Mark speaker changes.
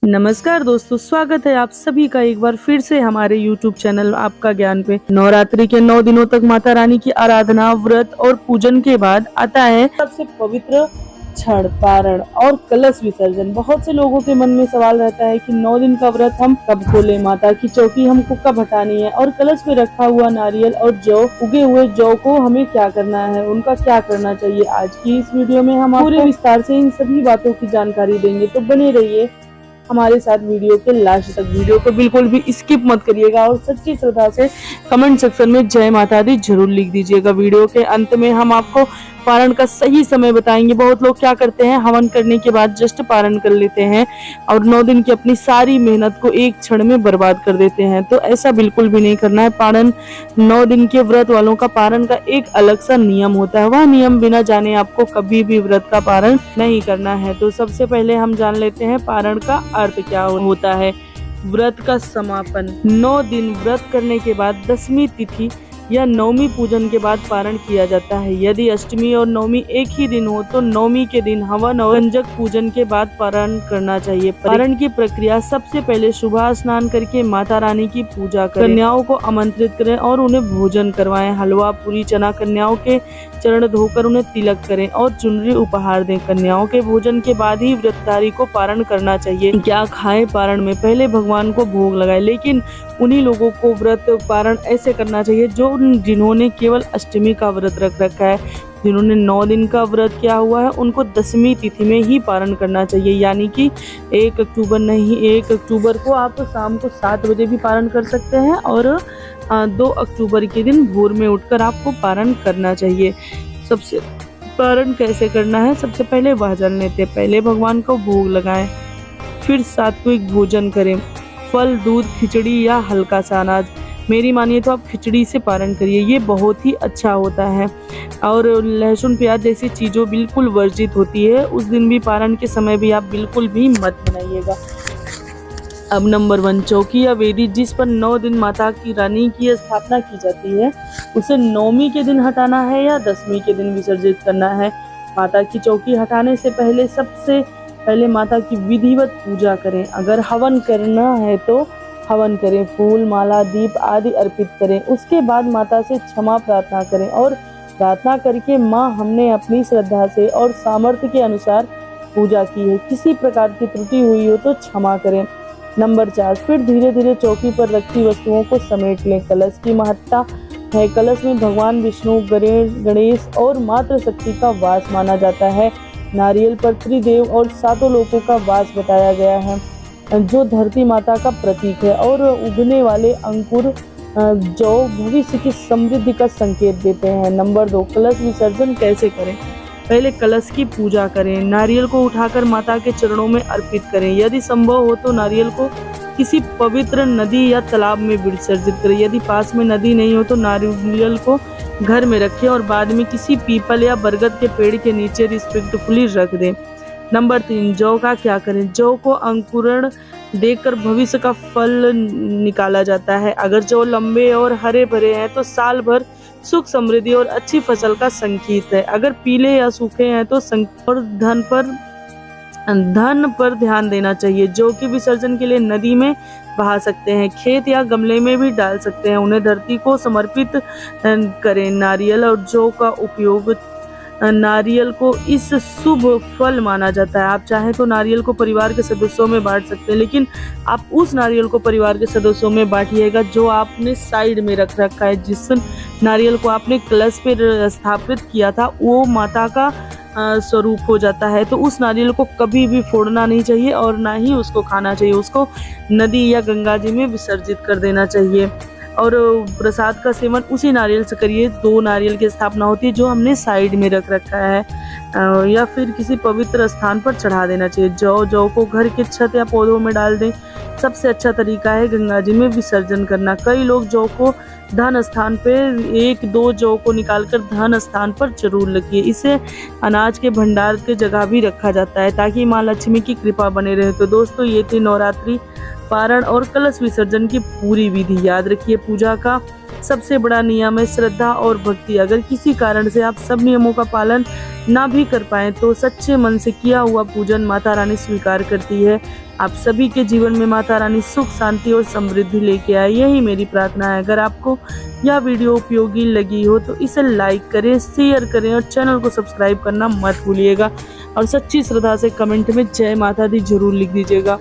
Speaker 1: नमस्कार दोस्तों, स्वागत है आप सभी का एक बार फिर से हमारे YouTube चैनल आपका ज्ञान पे। नवरात्रि के 9 दिनों तक माता रानी की आराधना, व्रत और पूजन के बाद आता है सबसे पवित्र क्षण, पारण और कलश विसर्जन। बहुत से लोगों के मन में सवाल रहता है कि 9 दिन का व्रत हम कब खोलें, माता की चौकी हमको कब हटानी है और कलश में रखा हुआ नारियल और जौ, उगे हुए जौ को हमें क्या करना है, उनका क्या करना चाहिए। आज की इस वीडियो में हम पूरे विस्तार से इन सभी बातों की जानकारी देंगे, तो बने रहिए हमारे साथ वीडियो के लास्ट तक। वीडियो को बिल्कुल भी स्किप मत करिएगा और सच्ची श्रद्धा से कमेंट सेक्शन में जय माता दी जरूर लिख दीजिएगा। वीडियो के अंत में हम आपको पारण का सही समय बताएंगे। बहुत लोग क्या करते हैं, हवन करने के बाद जस्ट पारण कर लेते हैं और 9 दिन की अपनी सारी मेहनत को एक क्षण में बर्बाद कर देते हैं। तो ऐसा बिल्कुल भी नहीं करना है। पारण 9 दिन के व्रत वालों का पारण का एक अलग सा नियम होता है। वह नियम बिना जाने आपको कभी भी व्रत का पारण नहीं करना है। तो सबसे पहले हम जान लेते हैं पारण का अर्थ क्या होता है। व्रत का समापन 9 दिन व्रत करने के बाद 10वीं तिथि या 9वीं पूजन के बाद पारण किया जाता है। यदि अष्टमी और नवमी एक ही दिन हो तो 9वीं के दिन हवन और रंजक पूजन के बाद पारण करना चाहिए। पारण की प्रक्रिया सबसे पहले सुबह स्नान करके माता रानी की पूजा करें, कन्याओं को आमंत्रित करें और उन्हें भोजन करवाएं। हलवा, पूरी, चना कन्याओं के चरण धोकर उन्हें तिलक करें और चुनरी उपहार दें। कन्याओं के भोजन के बाद ही व्रतधारी को पारण करना चाहिए। क्या खाएं पारण में? पहले भगवान को भोग लगाएं, लेकिन उन्हीं लोगों को व्रत पारण ऐसे करना चाहिए जिन्होंने केवल अष्टमी का व्रत रख रखा है। जिन्होंने 9 दिन का व्रत किया हुआ है उनको 10वीं तिथि में ही पारण करना चाहिए, यानी कि 1 अक्टूबर नहीं, 1 अक्टूबर को आप शाम को 7 बजे भी पारण कर सकते हैं और 2 अक्टूबर के दिन भोर में उठकर आपको पारण करना चाहिए। सबसे पारण कैसे करना है, सबसे पहले वह जान लेते हैं। पहले भगवान को भोग लगाएं, फिर सात्विक भोजन करें, फल, दूध, खिचड़ी या हल्का सा अनाज। मेरी मानिए तो आप खिचड़ी से पारण करिए, ये बहुत ही अच्छा होता है। और लहसुन, प्याज जैसी चीज़ों बिल्कुल वर्जित होती है। उस दिन भी पारण के समय भी आप बिल्कुल भी मत बनाइएगा। अब नंबर 1, चौकी या वेदी जिस पर 9 दिन माता की रानी की स्थापना की जाती है, उसे 9वीं के दिन हटाना है या 10वीं के दिन विसर्जित करना है। माता की चौकी हटाने से पहले सबसे पहले माता की विधिवत पूजा करें। अगर हवन करना है तो हवन करें, फूल, माला, दीप आदि अर्पित करें। उसके बाद माता से क्षमा प्रार्थना करें और प्रार्थना करके माँ, हमने अपनी श्रद्धा से और सामर्थ्य के अनुसार पूजा की है, किसी प्रकार की त्रुटि हुई हो तो क्षमा करें। नंबर 4, फिर धीरे धीरे चौकी पर रखी वस्तुओं को समेट लें। कलश की महत्ता है। कलश में भगवान विष्णु, गणेश और मातृ शक्ति का वास माना जाता है। नारियल पर त्रिदेव और 7 लोकों का वास बताया गया है, जो धरती माता का प्रतीक है। और उगने वाले अंकुर जो भविष्य की समृद्धि का संकेत देते हैं। नंबर 2, कलश विसर्जन कैसे करें। पहले कलश की पूजा करें। नारियल को उठाकर माता के चरणों में अर्पित करें। यदि संभव हो तो नारियल को किसी पवित्र नदी या तालाब में विसर्जित करें। यदि पास में नदी नहीं हो तो नारियल को घर में रखें और बाद में किसी पीपल या बरगद के पेड़ के नीचे रिस्पेक्टफुली रख दें। नंबर 3, जौ का क्या करें। जौ को अंकुरण देकर भविष्य का फल निकाला जाता है। अगर जौ लंबे और हरे भरे हैं तो साल भर सुख, समृद्धि और अच्छी फसल का संकेत है। अगर पीले या सूखे हैं तो और धन पर ध्यान देना चाहिए। जौ के विसर्जन के लिए नदी में बहा सकते हैं, खेत या गमले में भी डाल सकते हैं। उन्हें धरती को समर्पित करें। नारियल और जौ का उपयोग, नारियल को इस शुभ फल माना जाता है। आप चाहें तो नारियल को परिवार के सदस्यों में बांट सकते हैं, लेकिन आप उस नारियल को परिवार के सदस्यों में बांटिएगा जो आपने साइड में रख रखा है। जिस नारियल को आपने कलश पे स्थापित किया था वो माता का स्वरूप हो जाता है, तो उस नारियल को कभी भी फोड़ना नहीं चाहिए और ना ही उसको खाना चाहिए। उसको नदी या गंगा जी में विसर्जित कर देना चाहिए। और प्रसाद का सेवन उसी नारियल से करिए। 2 नारियल की स्थापना होती है जो हमने साइड में रख रखा है, या फिर किसी पवित्र स्थान पर चढ़ा देना चाहिए। जौ को घर के छत या पौधों में डाल दें। सबसे अच्छा तरीका है गंगा जी में विसर्जन करना। कई लोग जौ को धन स्थान पे 1-2 जौ को निकालकर धन स्थान पर जरूर रखिए। इसे अनाज के भंडार के जगह भी रखा जाता है ताकि माँ लक्ष्मी की कृपा बने रहे। तो दोस्तों, ये थी नवरात्रि, पारण और कलश विसर्जन की पूरी विधि। याद रखिए, पूजा का सबसे बड़ा नियम है श्रद्धा और भक्ति। अगर किसी कारण से आप सब नियमों का पालन ना भी कर पाए तो सच्चे मन से किया हुआ पूजन माता रानी स्वीकार करती है। आप सभी के जीवन में माता रानी सुख, शांति और समृद्धि लेके आए, यही मेरी प्रार्थना है। अगर आपको यह वीडियो उपयोगी लगी हो तो इसे लाइक करें, शेयर करें और चैनल को सब्सक्राइब करना मत भूलिएगा। और सच्ची श्रद्धा से कमेंट में जय माता दी जरूर लिख दीजिएगा।